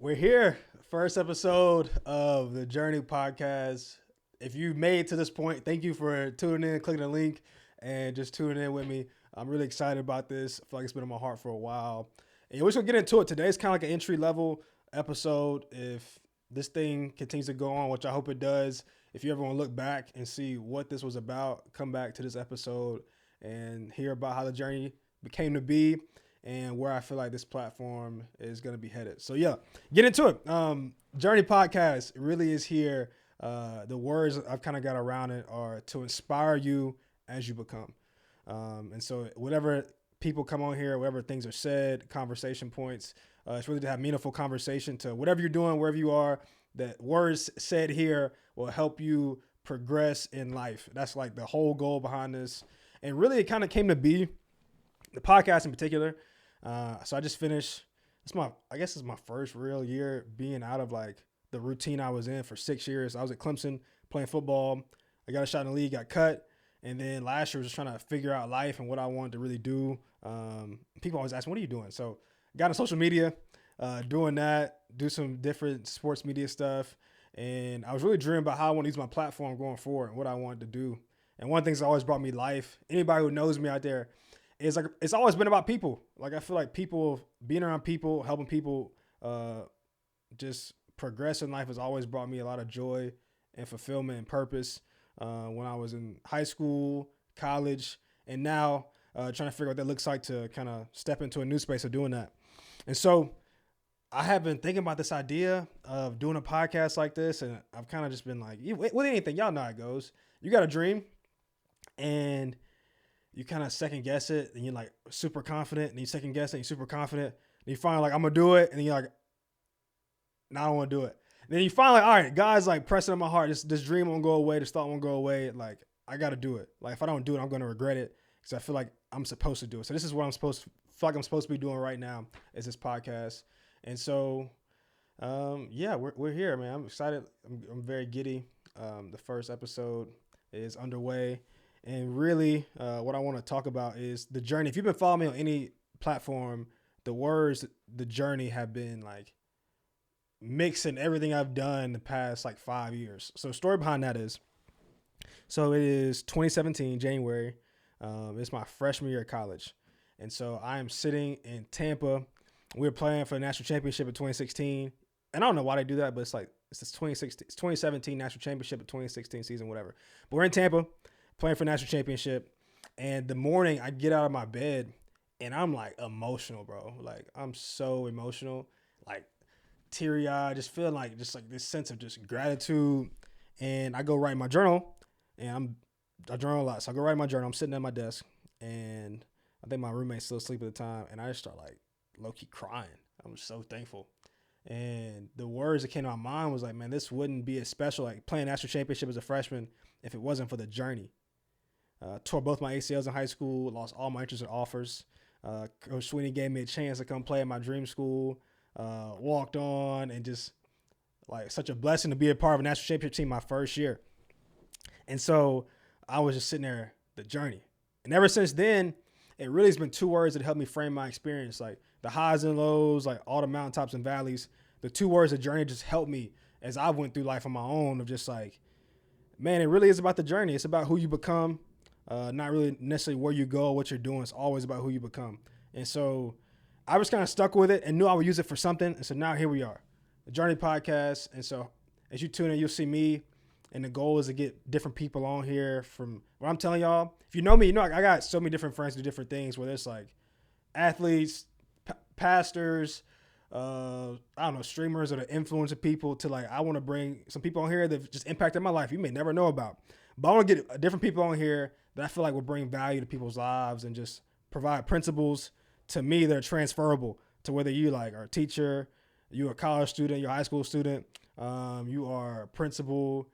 We're here. First episode of the Journey podcast. If you made it to this point, thank you for tuning in, clicking the link, and just tuning in with me. I'm really excited about this. I feel like it's been on my heart for a while. And we're just going to get into it today. It's kind of like an entry level episode. If this thing continues to go on, which I hope it does, if you ever want to look back and see what this was about, come back to this episode and hear about how the journey became to be and where I feel like this platform is going to be headed. So yeah, get into it. Journey podcast really is here. The words I've kind of got around it are to inspire you as you become. And so whatever people come on here, whatever things are said, conversation points, it's really to have meaningful conversation to whatever you're doing, wherever you are, that words said here will help you progress in life. That's like the whole goal behind this. And really it kind of came to be the podcast in particular. So I just finished, I guess it's my first real year being out of like the routine I was in for 6 years. I was at Clemson playing football. I got a shot in the league, got cut. And then last year was just trying to figure out life and what I wanted to really do. People always ask, what are you doing? So got on social media, doing that, do some different sports media stuff. And I was really dreaming about how I want to use my platform going forward and what I wanted to do. And one of the things that always brought me life, anybody who knows me out there, is like it's always been about people. Like I feel like people, being around people, helping people just progress in life has always brought me a lot of joy and fulfillment and purpose. When I was in high school, college, and now trying to figure out what that looks like to kind of step into a new space of doing that. And so I have been thinking about this idea of doing a podcast like this, and I've kind of just been like, with anything, y'all know how it goes. You got a dream, and you kind of second guess it, and you're like super confident, and you second guess it, and you're super confident, and you finally like, I'm gonna do it, and then you're like, no, I don't want to do it. And then you finally, all right, God's like pressing on my heart. This dream won't go away. This thought won't go away. Like I got to do it. Like if I don't do it, I'm gonna regret it because I feel like I'm supposed to do it. So this is what I'm supposed to be doing right now is this podcast. And so, yeah, we're here, man. I'm excited. I'm very giddy. The first episode is underway. And really, what I want to talk about is the journey. If you've been following me on any platform, the words, the journey have been like mixing everything I've done the past like 5 years. So the story behind that is, so it is 2017, January. It's my freshman year of college. And so I am sitting in Tampa. We were playing for the national championship in 2016. And I don't know why they do that, but it's like, it's 2017 national championship, 2016 season, whatever. But we're in Tampa playing for national championship. And the morning I get out of my bed and I'm like emotional, bro. Like I'm so emotional, like teary-eyed, just feeling like this sense of just gratitude. And I go write in my journal, and I journal a lot. So I go write in my journal. I'm sitting at my desk, and I think my roommate's still asleep at the time. And I just start like low-key crying. I'm so thankful. And the words that came to my mind was like, man, this wouldn't be as special, like playing national championship as a freshman, if it wasn't for the journey. Tore both my ACLs in high school, lost all my interest and offers. Coach Sweeney gave me a chance to come play at my dream school. Walked on, and just like such a blessing to be a part of a national championship team my first year. And so I was just sitting there, the journey. And ever since then, it really has been two words that helped me frame my experience, like the highs and lows, like all the mountaintops and valleys. The two words, the journey, just helped me as I went through life on my own of just like, man, it really is about the journey. It's about who you become, not really necessarily where you go, what you're doing. It's always about who you become. And so I was kind of stuck with it and knew I would use it for something. And so now here we are, the Journey podcast. And so as you tune in, you'll see me. And the goal is to get different people on here from what I'm telling y'all. If you know me, you know I got so many different friends do different things, whether it's like athletes, pastors, I don't know, streamers or the influencer people, to like, I want to bring some people on here that just impacted my life you may never know about. But I want to get different people on here that I feel like will bring value to people's lives and just provide principles to me that are transferable to whether you like are a teacher, you're a college student, you're a high school student, you are a principal,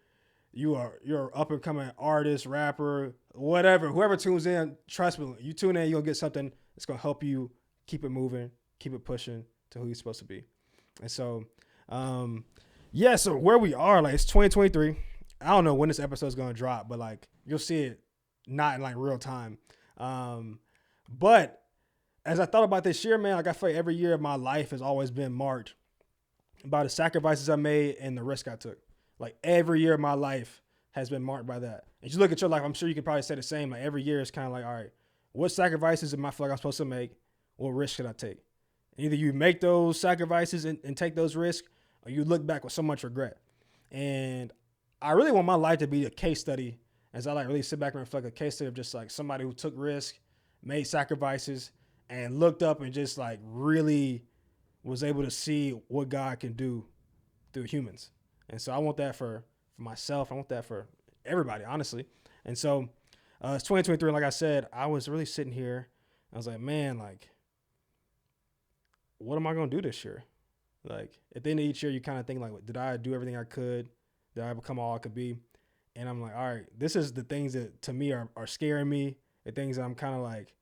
you're an up and coming artist, rapper, whatever, whoever tunes in, trust me, you tune in, you'll get something that's going to help you keep it moving, keep it pushing to who you're supposed to be. And so, yeah, so where we are, like it's 2023. I don't know when this episode is going to drop, but like you'll see it not in like real time. But as I thought about this year, man, like I feel like every year of my life has always been marked by the sacrifices I made and the risk I took. Like every year of my life has been marked by that. And you look at your life, I'm sure you could probably say the same. Like every year is kind of like, all right, what sacrifices am I feel like I'm supposed to make? What risk should I take? And either you make those sacrifices and take those risks, or you look back with so much regret. And I really want my life to be a case study, as I like really sit back and reflect, a case study of just like somebody who took risk, made sacrifices, and looked up and just like really was able to see what God can do through humans. And so I want that for myself. I want that for everybody, honestly. And so it's 2023. Like I said, I was really sitting here. I was like, man, like, what am I going to do this year? Like at the end of each year, you kind of think like, did I do everything I could? Did I become all I could be? And I'm like, all right, this is the things that to me are scaring me. The things that I'm kind of like,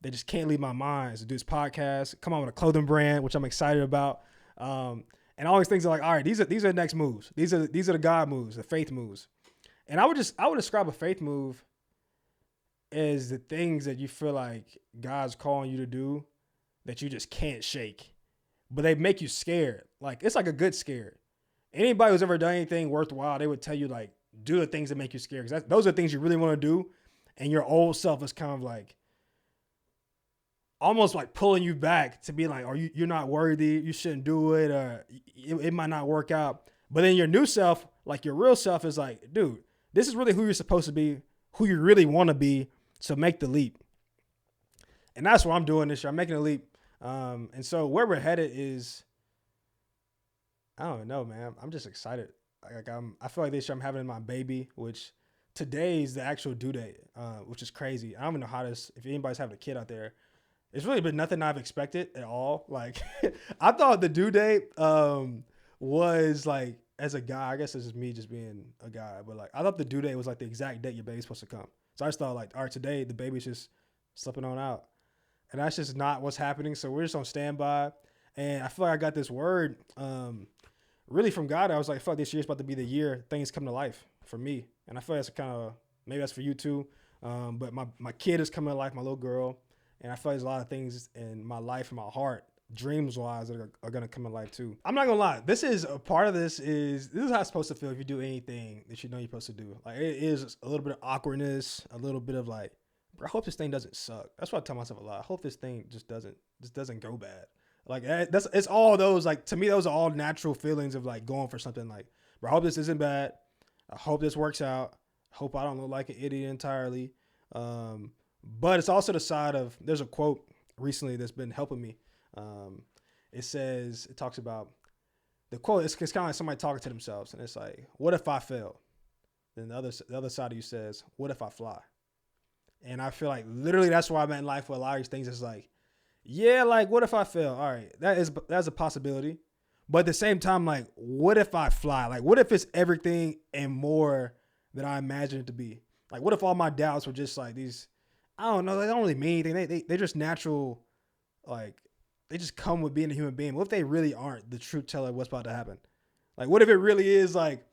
they just can't leave my mind. Is to do this podcast, come out with a clothing brand, which I'm excited about. And all these things are like, all right, these are the next moves. These are the God moves, the faith moves. And I would describe a faith move as the things that you feel like God's calling you to do that you just can't shake, but they make you scared. Like it's like a good scare. Anybody who's ever done anything worthwhile, they would tell you like, do the things that make you scared. Because those are things you really want to do. And your old self is kind of like, almost like pulling you back to be like, you're not worthy. You shouldn't do it. Or it might not work out. But then your new self, like your real self is like, dude, this is really who you're supposed to be, who you really want to be. So make the leap. And that's what I'm doing this year. I'm making a leap. And so where we're headed is, I don't know, man. I'm just excited. I feel like this year I'm having my baby, which today is the actual due date, which is crazy. I don't even know how this, if anybody's having a kid out there, it's really been nothing I've expected at all. Like I thought the due date, was like, as a guy, I guess this is me just being a guy, but like, I thought the due date was like the exact date your baby's supposed to come. So I just thought like, all right, today the baby's just slipping on out. And that's just not what's happening. So we're just on standby. And I feel like I got this word, really from God. I was like, I feel like this year's about to be the year things come to life for me. And I feel like that's kind of, maybe that's for you too. But my kid is coming to life, my little girl. And I feel like there's a lot of things in my life and my heart, dreams wise, that are going to come to life too. I'm not going to lie. This is a part of this is how it's supposed to feel if you do anything that you know you're supposed to do. Like it is a little bit of awkwardness, a little bit of like, bro, I hope this thing doesn't suck. That's what I tell myself a lot. I hope this thing just doesn't go bad. Like it's all those, like, to me, those are all natural feelings of like going for something like, bro, I hope this isn't bad. I hope this works out. I hope I don't look like an idiot entirely. But it's also the side of, there's a quote recently that's been helping me. It talks about the quote. It's kind of like somebody talking to themselves. And it's like, what if I fail? Then the other side of you says, what if I fly? And I feel like literally that's where I'm at in life with a lot of these things. It's like, yeah, like, what if I fail? All right, that's a possibility. But at the same time, like, what if I fly? Like, what if it's everything and more than I imagined it to be? Like, what if all my doubts were just like these, I don't know, they don't really mean anything. They're just natural, like, they just come with being a human being. What if they really aren't the truth teller of what's about to happen? Like, what if it really is like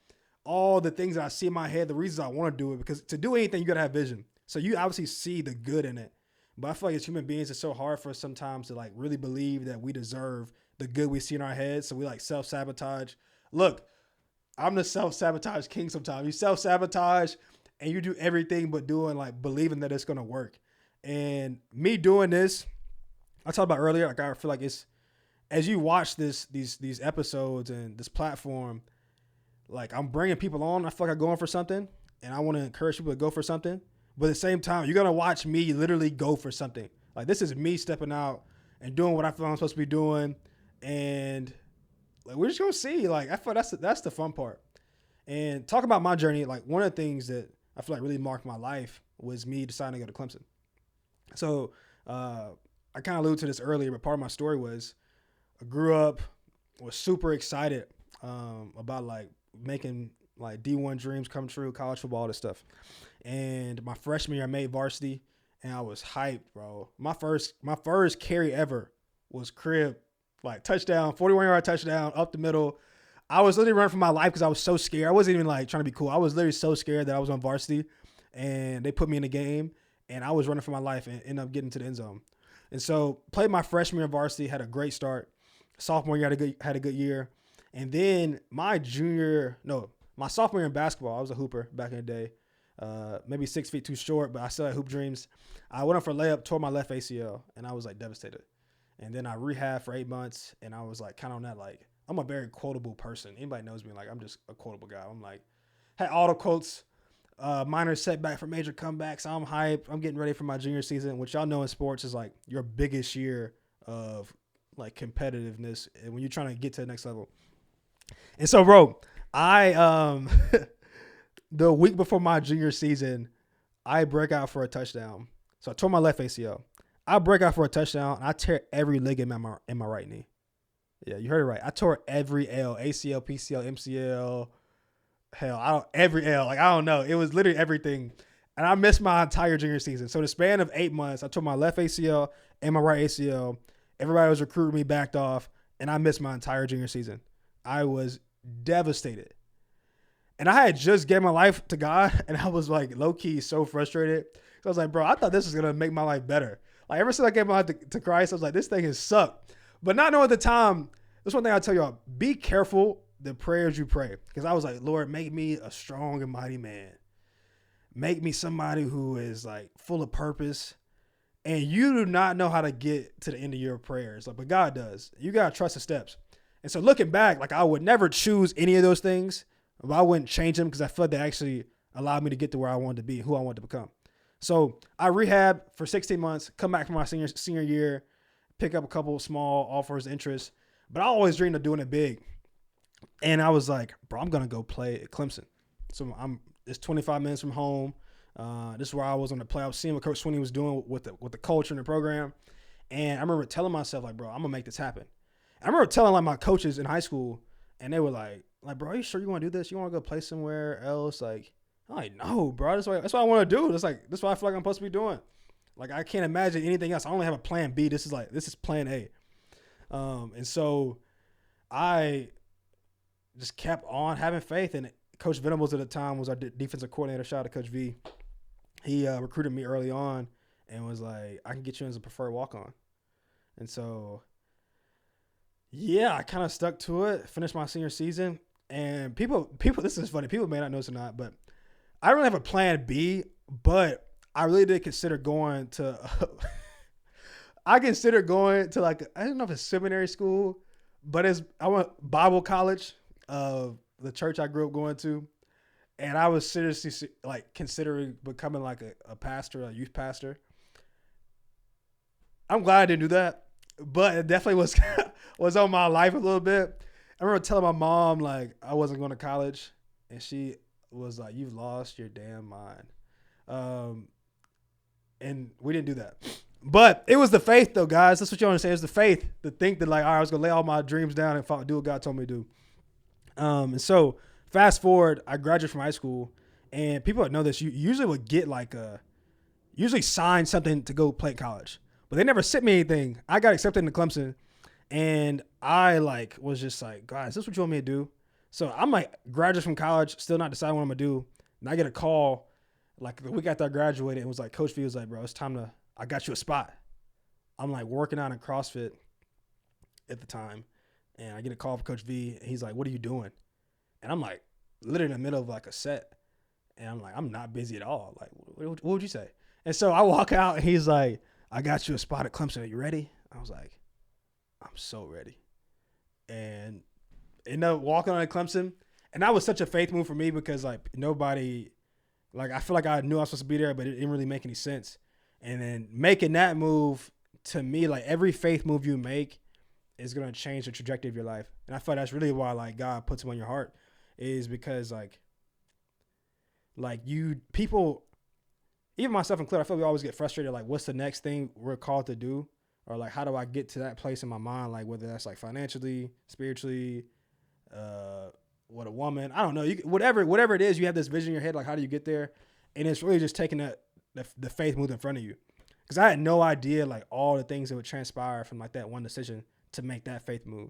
all the things that I see in my head, the reasons I want to do it? Because to do anything, you got to have vision. So you obviously see the good in it. But I feel like as human beings, it's so hard for us sometimes to like really believe that we deserve the good we see in our heads. So we like self-sabotage. Look, I'm the self-sabotage king sometimes. You self-sabotage and you do everything but believing that it's going to work. And me doing this, I talked about earlier, like I feel like it's, as you watch these episodes and this platform, like I'm bringing people on. I feel like I'm going for something and I want to encourage people to go for something. But at the same time, you're going to watch me literally go for something. Like this is me stepping out and doing what I feel I'm supposed to be doing. And like, we're just going to see, like, I feel that's the fun part. And talking about my journey, like one of the things that I feel like really marked my life was me deciding to go to Clemson. So I kind of alluded to this earlier, but part of my story was I grew up, was super excited about like making like D1 dreams come true, college football, all this stuff. And my freshman year, I made varsity, and I was hyped, bro. My first carry ever was crib, like touchdown, 41-yard touchdown, up the middle. I was literally running for my life because I was so scared. I wasn't even like trying to be cool. I was literally so scared that I was on varsity, and they put me in the game, and I was running for my life and ended up getting to the end zone. And so played my freshman year varsity, had a great start. Sophomore year had a good year. And then my sophomore year in basketball, I was a hooper back in the day. Maybe 6 feet too short, but I still had hoop dreams. I went up for a layup, tore my left ACL, and I was like devastated. And then I rehabbed for 8 months, and I was like kind of on that, like, I'm a very quotable person. Anybody knows me, like, I'm just a quotable guy. I'm like, had all the quotes, minor setback for major comebacks. I'm hyped. I'm getting ready for my junior season, which y'all know in sports is like your biggest year of like competitiveness and when you're trying to get to the next level. And so, bro, I the week before my junior season, I break out for a touchdown. So I tore my left ACL. I break out for a touchdown, and I tear every ligament in my right knee. Yeah, you heard it right. I tore every L, ACL, PCL, MCL, every L. Like, I don't know. It was literally everything. And I missed my entire junior season. So the span of 8 months, I tore my left ACL and my right ACL. Everybody was recruiting me, backed off, and I missed my entire junior season. I was devastated. And I had just gave my life to God, and I was like low-key so frustrated. So I was like, bro, I thought this was going to make my life better. Like, ever since I gave my life to Christ, I was like, this thing has sucked. But not knowing at the time, this one thing I'll tell y'all, be careful the prayers you pray. Because I was like, Lord, make me a strong and mighty man. Make me somebody who is like full of purpose. And you do not know how to get to the end of your prayers. Like, but God does. You got to trust the steps. And so looking back, like I would never choose any of those things. But I wouldn't change them because I felt they actually allowed me to get to where I wanted to be, who I wanted to become. So I rehabbed for 16 months, come back from my senior year, pick up a couple of small offers, interest. But I always dreamed of doing it big. And I was like, bro, I'm going to go play at Clemson. So it's 25 minutes from home. This is where I was on the playoff, seeing what Coach Swinney was doing with the culture and the program. And I remember telling myself, like, bro, I'm going to make this happen. I remember telling like my coaches in high school, and they were like, bro, are you sure you want to do this? You want to go play somewhere else? Like, I'm like, no, bro. That's what I want to do. That's what I feel like I'm supposed to be doing. Like, I can't imagine anything else. I only have a plan B. This is plan A. And so I just kept on having faith. And Coach Venables at the time was our defensive coordinator. Shout out to Coach V. He recruited me early on and was like, I can get you as a preferred walk-on. And so, yeah, I kind of stuck to it, finished my senior season. And people, this is funny. People may not know this or not, but I don't really have a plan B, but I really did consider going to, I don't know if it's seminary school, but I went Bible college of the church I grew up going to. And I was seriously like considering becoming like a pastor, a youth pastor. I'm glad I didn't do that, but it definitely was on my life a little bit. I remember telling my mom like I wasn't going to college, and she was like, "You've lost your damn mind." And we didn't do that. But it was the faith, though, guys. That's what you understand. It's the faith to think that like, all right, I was gonna lay all my dreams down and do what God told me to do. And so fast forward, I graduated from high school, and people that know this, you usually would get usually sign something to go play at college, but they never sent me anything. I got accepted into Clemson. And I was just like, guys, is this what you want me to do? So I'm like graduate from college, still not deciding what I'm going to do. And I get a call like the week after I graduated. It was like, Coach V was like, bro, it's time I got you a spot. I'm like working out in CrossFit at the time. And I get a call from Coach V. And he's like, what are you doing? And I'm like literally in the middle of like a set. And I'm like, I'm not busy at all. Like, what would you say? And so I walk out and he's like, I got you a spot at Clemson. Are you ready? I was like, I'm so ready. And ended up walking on at Clemson. And that was such a faith move for me because like nobody, like I feel like I knew I was supposed to be there, but it didn't really make any sense. And then making that move, to me, like every faith move you make is going to change the trajectory of your life. And I feel that's really why like God puts them on your heart, is because like people, even myself included, I feel we always get frustrated. Like, what's the next thing we're called to do? Or like, how do I get to that place in my mind? Like, whether that's like financially, spiritually, what a woman, I don't know. Whatever it is, you have this vision in your head. Like, how do you get there? And it's really just taking the faith move in front of you. Because I had no idea like all the things that would transpire from like that one decision to make that faith move.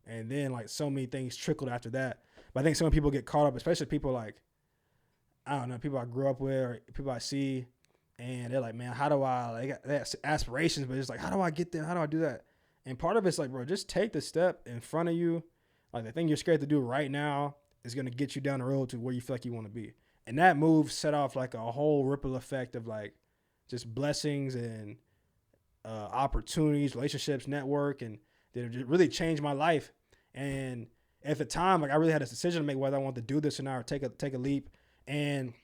And then like so many things trickled after that. But I think some people get caught up, especially people like, I don't know, people I grew up with or people I see. And they're like, man, how do they got aspirations, but it's like, how do I get there? How do I do that? And part of it's like, bro, just take the step in front of you. Like the thing you're scared to do right now is going to get you down the road to where you feel like you want to be. And that move set off like a whole ripple effect of like just blessings and opportunities, relationships, network, and it really changed my life. And at the time, like I really had a decision to make whether I wanted to do this or not, or take a leap. And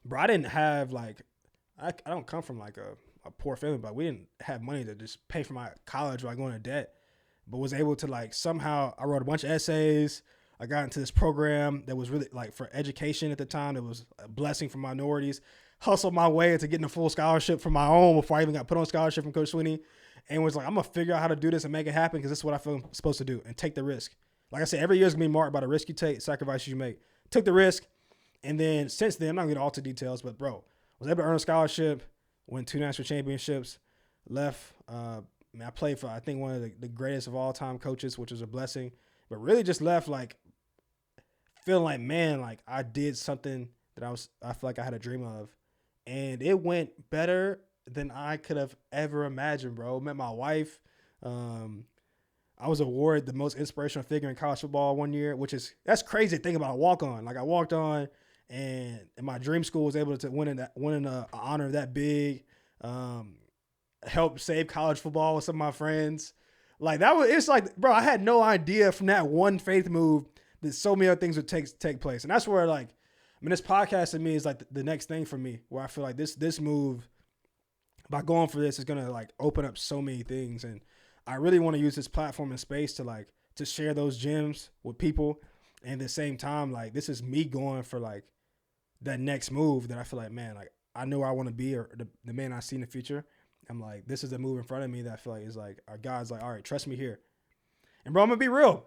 bro, I didn't have like I don't come from like a poor family, but we didn't have money to just pay for my college while going to debt. But was able to like somehow I wrote a bunch of essays. I got into this program that was really like for education at the time. It was a blessing for minorities. Hustled my way into getting a full scholarship from my own before I even got put on scholarship from Coach Sweeney, and was like, I'm gonna figure out how to do this and make it happen because this is what I feel I'm supposed to do and take the risk. Like I said, every year is gonna be marked by the risk you take, sacrifices you make. Took the risk, and then since then, I'm not gonna get all the details, but bro, was able to earn a scholarship, win 2 national championships, left. I played for I think one of the greatest of all time coaches, which was a blessing, but really just left like feeling like, man, like I did something that I feel like I had a dream of. And it went better than I could have ever imagined, bro. Met my wife. I was awarded the most inspirational figure in college football one year, that's crazy to think about. A walk on. Like I walked on, and my dream school was able to win an honor that big. Helped save college football with some of my friends. Like it's like, bro, I had no idea from that one faith move that so many other things would take place. And that's where like, I mean, this podcast to me is like the next thing for me, where I feel like this move, by going for this, is going to like open up so many things. And I really want to use this platform and space to share those gems with people. And at the same time, like this is me going for like that next move that I feel like, man, like I know where I want to be, or the man I see in the future. I'm like, this is the move in front of me that I feel like is like, our God's like, all right, trust me here. And bro, I'm gonna be real.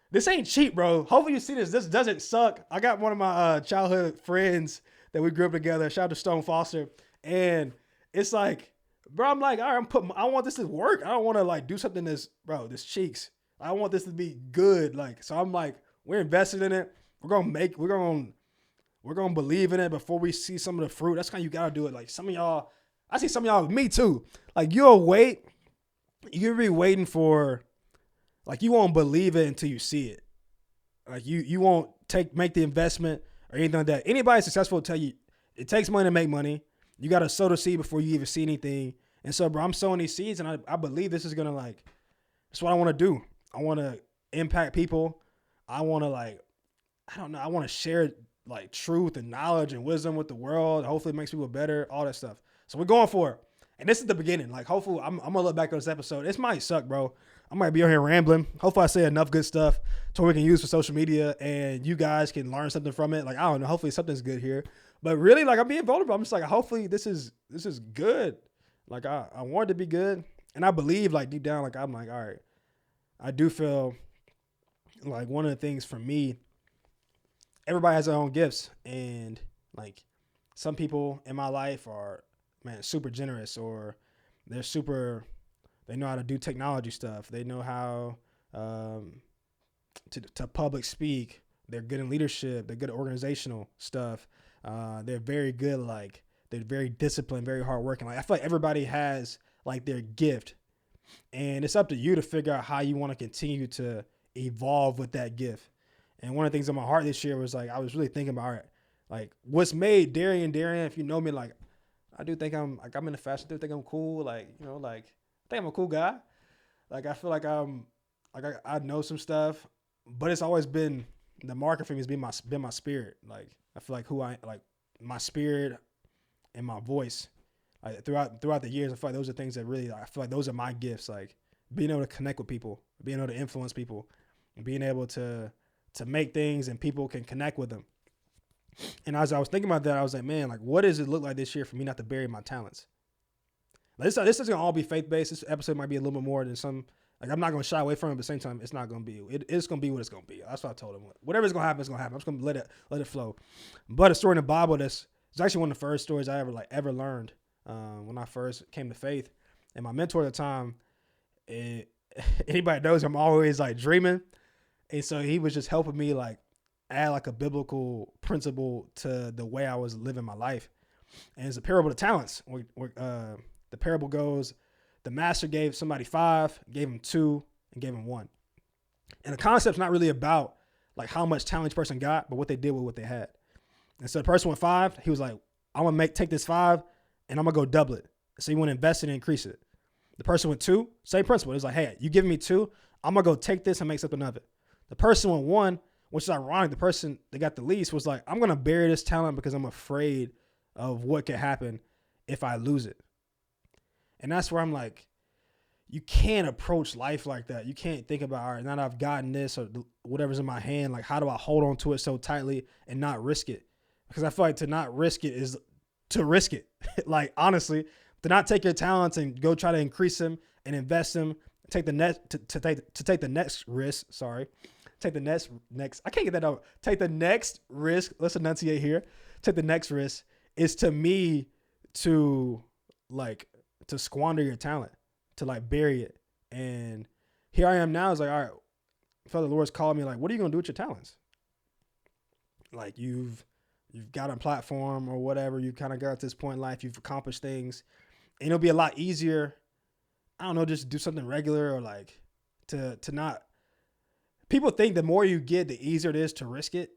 This ain't cheap, bro. Hopefully you see this. This doesn't suck. I got one of my childhood friends that we grew up together. Shout out to Stone Foster. And it's like, bro, I'm like, all right, I want this to work. I don't want to like do something this cheeks. I want this to be good. Like, so I'm like, we're invested in it. We're gonna believe in it before we see some of the fruit. That's how you gotta do it. Like some of y'all, I see some of y'all, me too. Like you'll be waiting for. Like you won't believe it until you see it. Like you won't make the investment or anything like that. Anybody successful will tell you it takes money to make money. You got to sow the seed before you even see anything. And so, bro, I'm sowing these seeds, and I believe this is gonna like. That's what I want to do. I want to impact people. I want to like, I don't know. I want to share like truth and knowledge and wisdom with the world. Hopefully, it makes people better. All that stuff. So we're going for it. And this is the beginning. Like, hopefully, I'm gonna look back on this episode. This might suck, bro. I might be on here rambling. Hopefully I say enough good stuff to where we can use for social media and you guys can learn something from it. Like, I don't know. Hopefully something's good here. But really, like, I'm being vulnerable. I'm just like, hopefully this is good. Like, I want it to be good. And I believe, like, deep down, like, I'm like, all right. I do feel like one of the things for me, everybody has their own gifts. And, like, some people in my life are, man, super generous, or they know how to do technology stuff. They know how to public speak. They're good in leadership. They're good at organizational stuff. They're very good. Like they're very disciplined, very hardworking. Like I feel like everybody has like their gift, and it's up to you to figure out how you want to continue to evolve with that gift. And one of the things on my heart this year was like I was really thinking about, all right, like what's made Darien. If you know me, like I do think I'm in the fashion. I do think I'm cool. Like like. I think I'm a cool guy. Like I feel like I know some stuff, but it's always been the marker for me has been my spirit. Like I feel like my spirit and my voice. Like throughout the years, I feel like those are things that really I feel like those are my gifts. Like being able to connect with people, being able to influence people, and being able to make things and people can connect with them. And as I was thinking about that, I was like, man, like what does it look like this year for me not to bury my talents? This isn't going to all be faith-based. This episode might be a little bit more than some. Like, I'm not going to shy away from it, but at the same time, it's not going to be. It's going to be what it's going to be. That's what I told him. Whatever's going to happen, it's going to happen. I'm just going to let it flow. But a story in the Bible it's actually one of the first stories I ever learned when I first came to faith. And my mentor at the time, anybody knows I'm always, like, dreaming. And so he was just helping me, like, add, like, a biblical principle to the way I was living my life. And it's a parable of talents. The parable goes, the master gave somebody 5, gave him 2, and gave him 1. And the concept's not really about like how much talent each person got, but what they did with what they had. And so the person with 5, he was like, I'm gonna take this 5 and I'm gonna go double it. So you want to invest it and increase it. The person with 2, same principle. It's like, hey, you giving me 2, I'm gonna go take this and make something of it. The person with 1, which is ironic, the person that got the least was like, I'm gonna bury this talent because I'm afraid of what could happen if I lose it. And that's where I'm like, you can't approach life like that. You can't think about, all right, now that I've gotten this or whatever's in my hand, like how do I hold on to it so tightly and not risk it? Because I feel like to not risk it is to risk it. Like, honestly, to not take your talents and go try to increase them and invest them, take the next risk. Take the next. I can't get that out. Take the next risk. Let's enunciate here. Take the next risk is to me to squander your talent, to like bury it. And here I am now. It's like, all right, I felt the Lord's calling me. Like, what are you gonna do with your talents? Like you've got a platform or whatever. You kind of got to this point in life. You've accomplished things, and it'll be a lot easier. I don't know, just do something regular or like to not. People think the more you get, the easier it is to risk it.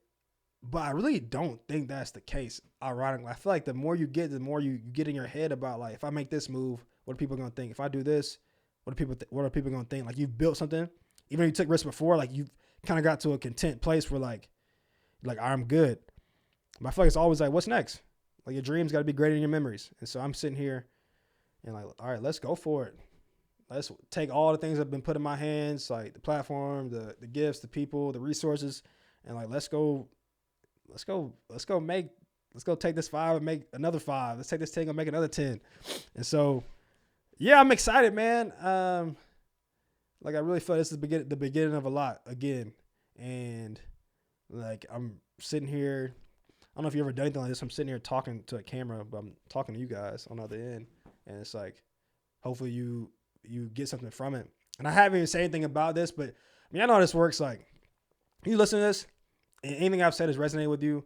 But I really don't think that's the case. Ironically, I feel like the more you get, the more you get in your head about like, if I make this move, what are people going to think? If I do this, what are people going to think? Like you've built something, even if you took risks before, like you've kind of got to a content place where like I'm good. But I feel like it's always like, what's next? Like your dreams got to be greater than your memories. And so I'm sitting here and like, all right, let's go for it. Let's take all the things that have been put in my hands, like the platform, the gifts, the people, the resources, and like let's go take this 5 and make another 5. Let's take this 10 and make another 10. And so, yeah, I'm excited, man. Like I really feel this is the beginning of a lot again. And like I'm sitting here, I don't know if you ever done anything like this. I'm sitting here talking to a camera, but I'm talking to you guys on the other end. And it's like, hopefully you get something from it. And I haven't even said anything about this, but I mean, I know how this works. Like, you listen to this and anything I've said has resonated with you,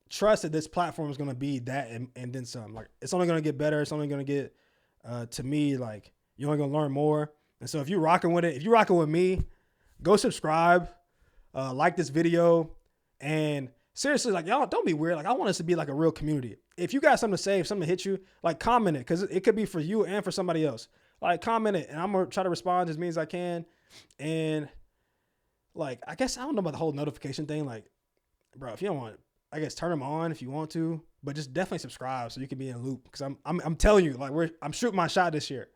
trust that this platform is going to be that and then some. Like, it's only going to get better. It's only going to get, to me, like, you're only going to learn more. And so if you're rocking with it, if you're rocking with me, go subscribe, like this video, and seriously, like, y'all don't be weird. Like, I want us to be like a real community. If you got something to say, if something hit you, like, comment it, because it could be for you and for somebody else. Like, comment it, and I'm going to try to respond as many as I can. And, like, I guess I don't know about the whole notification thing. Like, bro, if you don't want, I guess turn them on if you want to, but just definitely subscribe so you can be in a loop. Because I'm telling you, like, I'm shooting my shot this year.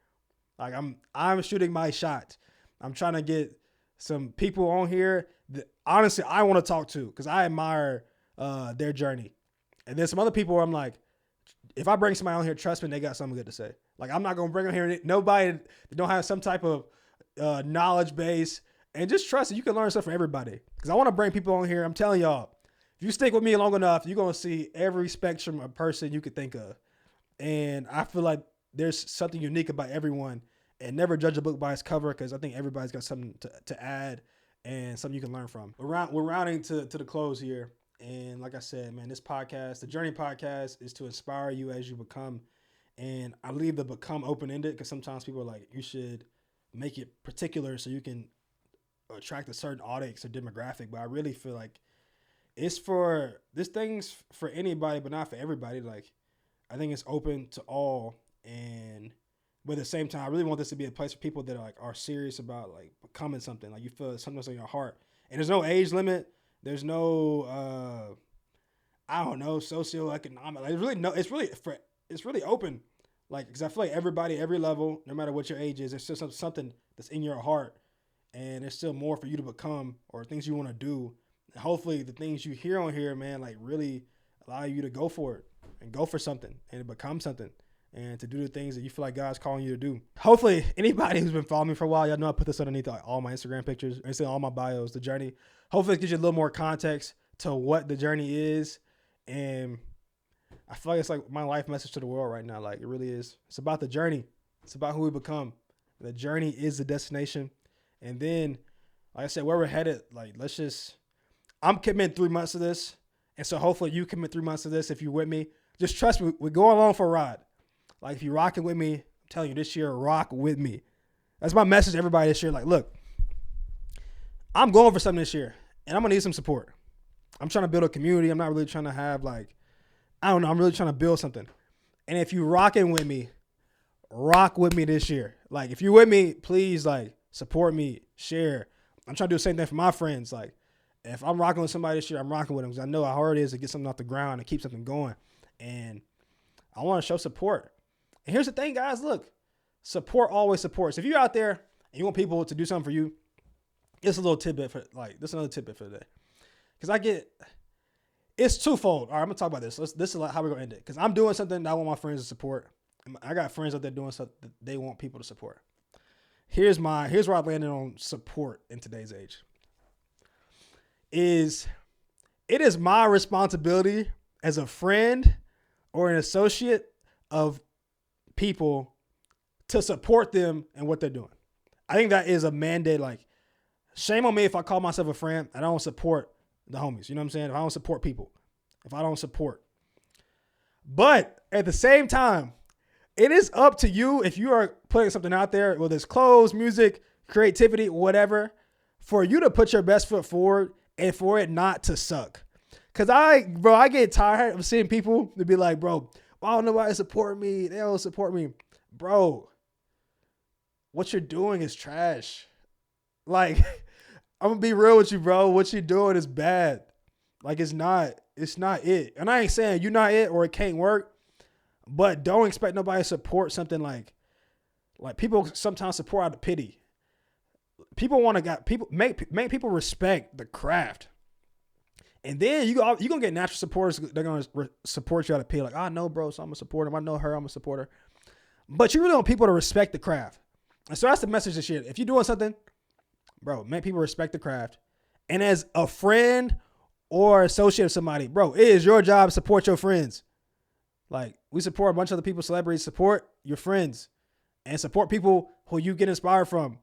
Like, I'm shooting my shot. I'm trying to get some people on here that honestly I want to talk to because I admire their journey. And then some other people where I'm like, if I bring somebody on here, trust me, they got something good to say. Like, I'm not going to bring on here nobody that don't have some type of knowledge base, and just trust that you can learn stuff from everybody. Because I want to bring people on here. I'm telling y'all, if you stick with me long enough, you're going to see every spectrum of person you could think of. And I feel like there's something unique about everyone, and never judge a book by its cover, because I think everybody's got something to add and something you can learn from. We're rounding to the close here. And like I said, man, this podcast, the Journey podcast, is to inspire you as you become. And I leave the become open-ended because sometimes people are like, you should make it particular so you can attract a certain audience or demographic. But I really feel like this thing's for anybody, but not for everybody. Like, I think it's open to all. But at the same time, I really want this to be a place for people that are serious about like becoming something. Like, you feel something's on your heart. And there's no age limit. There's no, I don't know, socioeconomic. Like, it's really open. Like, because I feel like everybody, every level, no matter what your age is, there's still something that's in your heart, and there's still more for you to become or things you want to do. And hopefully the things you hear on here, man, like really allow you to go for it and go for something and become something and to do the things that you feel like God's calling you to do. Hopefully anybody who's been following me for a while, y'all know I put this underneath all my Instagram pictures, and all my bios, the journey. Hopefully it gives you a little more context to what the journey is. And I feel like it's like my life message to the world right now. Like, it really is. It's about the journey. It's about who we become. The journey is the destination. And then, like I said, where we're headed, like, I'm committing 3 months of this. And so hopefully you commit 3 months of this if you're with me. Just trust me, we're going along for a ride. Like, if you're rocking with me, I'm telling you, this year, rock with me. That's my message to everybody this year. Like, look, I'm going for something this year, and I'm gonna need some support. I'm trying to build a community. I'm not really trying to have like, I don't know. I'm really trying to build something. And if you rocking with me, rock with me this year. Like, if you're with me, please like support me, share. I'm trying to do the same thing for my friends. Like, if I'm rocking with somebody this year, I'm rocking with them because I know how hard it is to get something off the ground and keep something going. And I want to show support. And here's the thing, guys. Look, support always supports. If you're out there and you want people to do something for you, it's a little tidbit for like this is another tidbit for today. Because it's twofold. All right, I'm gonna talk about this. This is like how we're gonna end it. Because I'm doing something that I want my friends to support. I got friends out there doing stuff that they want people to support. Here's where I landed on support in today's age. It is my responsibility as a friend or an associate of people to support them and what they're doing. I think that is a mandate. Like, shame on me if I call myself a friend and I don't support the homies. You know what I'm saying? If I don't support people, if I don't support. But at the same time, it is up to you if you are putting something out there, whether it's clothes, music, creativity, whatever, for you to put your best foot forward and for it not to suck. Cause I get tired of seeing people to be like, bro, why don't nobody support me? They don't support me. Bro, what you're doing is trash. Like, I'm gonna be real with you, bro. What you're doing is bad. Like, it's not it. And I ain't saying you're not it or it can't work, but don't expect nobody to support something like people sometimes support out of pity. People want to make people respect the craft. And then you're going to get natural supporters. They're going to support you out of pity. Like, I know, bro, so I'm going to support him. I know her, I'm going to support her. But you really want people to respect the craft. And so that's the message this year. If you're doing something, bro, make people respect the craft. And as a friend or associate of somebody, bro, it is your job to support your friends. Like, we support a bunch of other people, celebrities. Support your friends and support people who you get inspired from.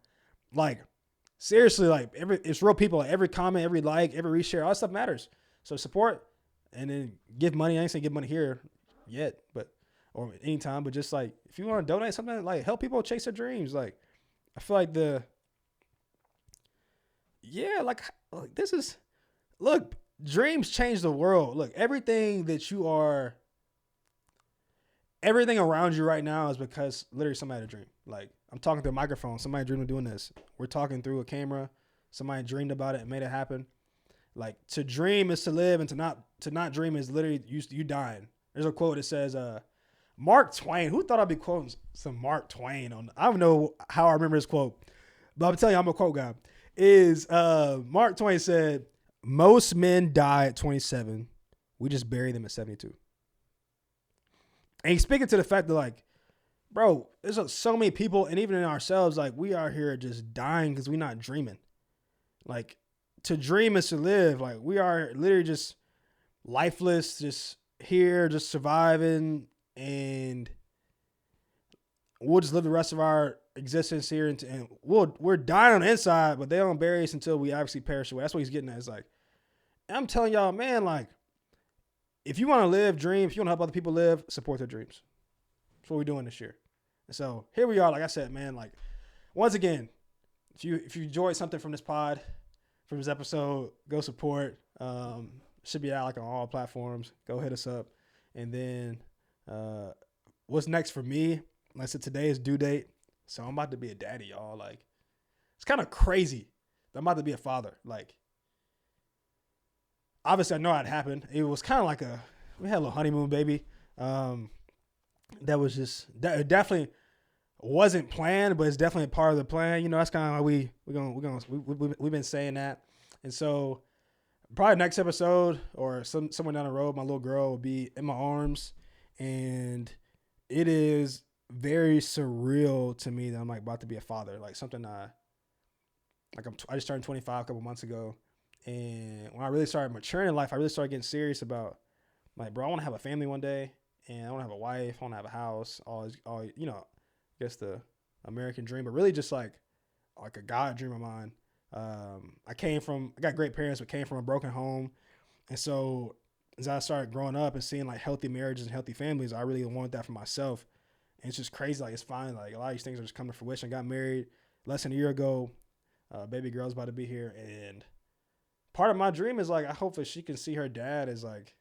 Like, seriously, like it's real people. Like, every comment, every like, every reshare, all that stuff matters. So support and then give money. I ain't saying give money here yet, but or anytime. But just like if you want to donate something, like help people chase their dreams. Like I feel like this is look. Dreams change the world. Look, everything around you right now is because literally somebody had a dream. Like, I'm talking through a microphone. Somebody dreamed of doing this. We're talking through a camera. Somebody dreamed about it and made it happen. Like, to dream is to live, and to not dream is literally you dying. There's a quote that says, Mark Twain. Who thought I'd be quoting some Mark Twain on? I don't know how I remember this quote, but I'm telling you, I'm a quote guy. Mark Twain said, "Most men die at 27. We just bury them at 72." And he's speaking to the fact that, like, bro, there's so many people, and even in ourselves, like, we are here just dying because we're not dreaming. Like, to dream is to live. Like, we are literally just lifeless, just here, just surviving, and we'll just live the rest of our existence here, and we're dying on the inside, but they don't bury us until we obviously perish away. That's what he's getting at. It's like, I'm telling y'all, man, like, if you want to live dreams, if you want to help other people live, support their dreams. That's what we're doing this year. And so here we are. Like I said, man, like, once again, if you enjoyed something from this pod, from this episode, go support. Should be out like on all platforms. Go hit us up. And then what's next for me? Like I said, today is due date. So I'm about to be a daddy, y'all. Like, it's kind of crazy that I'm about to be a father. Like, obviously I know it happened. It was kind of like we had a little honeymoon baby. That was it definitely wasn't planned, but it's definitely a part of the plan. You know, that's kind of how we've been saying that. And so probably next episode or somewhere down the road, my little girl will be in my arms, and it is very surreal to me that I'm like about to be a father. Like something I just turned 25 a couple months ago. And when I really started maturing in life, I really started getting serious about, like, bro, I want to have a family one day, and I want to have a wife, I want to have a house, all you know, I guess the American dream, but really just like a God dream of mine. I got great parents, but came from a broken home. And so as I started growing up and seeing like healthy marriages and healthy families, I really wanted that for myself. And it's just crazy. Like, it's fine. Like, a lot of these things are just coming to fruition. I got married less than a year ago. Baby girl's about to be here, and part of my dream is like I hope that she can see her dad as like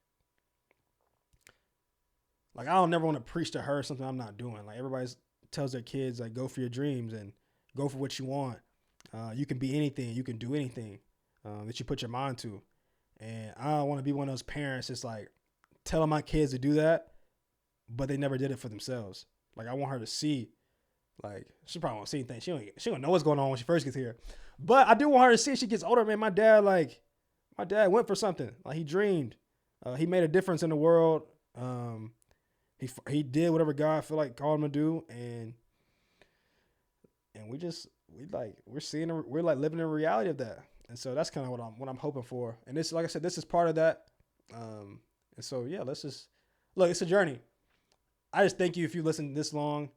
I don't never want to preach to her something I'm not doing. Like everybody tells their kids like go for your dreams and go for what you want. You can be anything, you can do anything that you put your mind to. And I don't want to be one of those parents that's like telling my kids to do that, but they never did it for themselves. Like I want her to see, like she probably won't see anything. She don't know what's going on when she first gets here. But I do want her to see as she gets older, man. My dad went for something. Like he dreamed. He made a difference in the world. He did whatever God feel like called him to do, and we're living in the reality of that. And so that's kind of what I'm hoping for. And this, like I said, this is part of that. And so yeah, let's just look. It's a journey. I just thank you if you listened this long.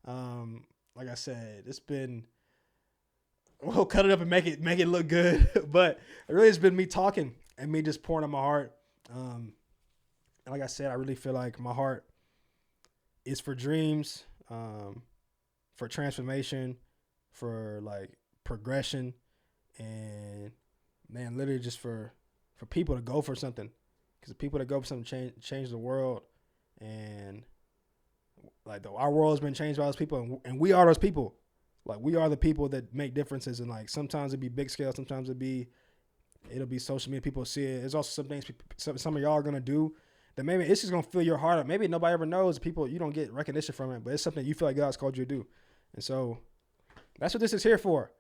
Like I said, it's been. We'll cut it up and make it look good, but it really has been me talking and me just pouring on my heart. And like I said, I really feel like my heart is for dreams, for transformation, for like progression, and man, literally just for people to go for something, because the people that go for something change the world, and like our world has been changed by those people, and we are those people. Like we are the people that make differences, and like sometimes it'd be big scale, sometimes it'll be social media. People see it. There's also some things some of y'all are gonna do that maybe it's just gonna fill your heart up. Maybe nobody ever knows. People, you don't get recognition from it, but it's something you feel like God's called you to do. And so that's what this is here for.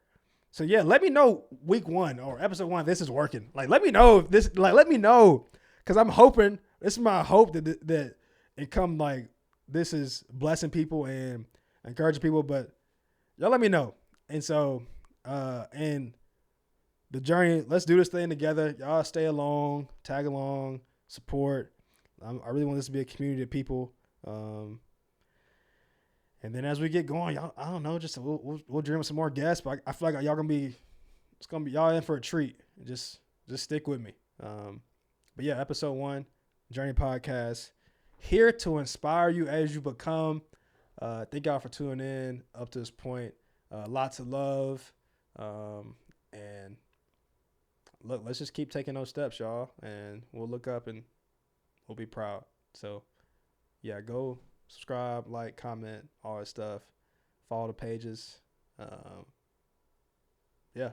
So yeah, let me know week 1 or episode 1 if this is working. Like let me know if this. Like let me know, because I'm hoping. This is my hope that it come like this is blessing people and encouraging people, but. Y'all let me know. And so, and the journey, let's do this thing together. Y'all stay along, tag along, support. I really want this to be a community of people. And then as we get going, y'all, I don't know, just we'll dream of some more guests, but I feel like y'all it's going to be y'all in for a treat. Just stick with me. But yeah, episode 1, Journey Podcast, here to inspire you as you become. Thank y'all for tuning in up to this point. Lots of love. And look, let's just keep taking those steps, y'all. And we'll look up and we'll be proud. So, yeah, go subscribe, like, comment, all that stuff. Follow the pages. Yeah.